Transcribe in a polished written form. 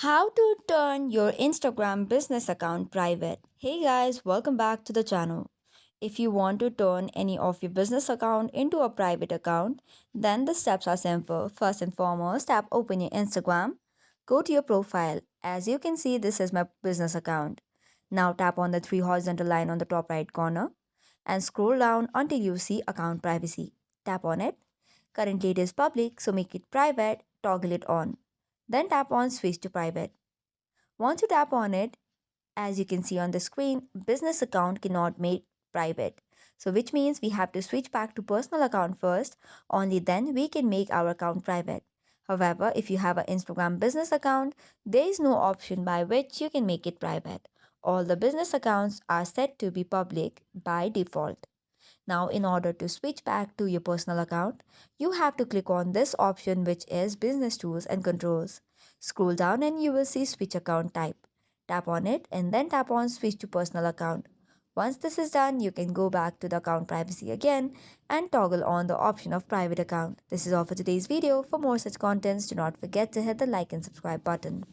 How to turn your Instagram business account private. Hey guys, welcome back to the channel. If you want to turn any of your business account into a private account, then the steps are simple. First and foremost, tap open your Instagram. Go to your profile. As you can see, this is my business account. Now tap on the three horizontal line on the top right corner and scroll down until you see account privacy. Tap on it. Currently it is public, so make it private, toggle it on. Then tap on switch to private. Once you tap on it, as you can see on the screen, business account cannot make private. So which means we have to switch back to personal account first, only then we can make our account private. However, if you have an Instagram business account, there is no option by which you can make it private. All the business accounts are set to be public by default. Now, in order to switch back to your personal account, you have to click on this option which is Business Tools and Controls. Scroll down and you will see Switch Account Type. Tap on it and then tap on Switch to Personal Account. Once this is done, you can go back to the account privacy again and toggle on the option of private account. This is all for today's video. For more such contents, do not forget to hit the like and subscribe button.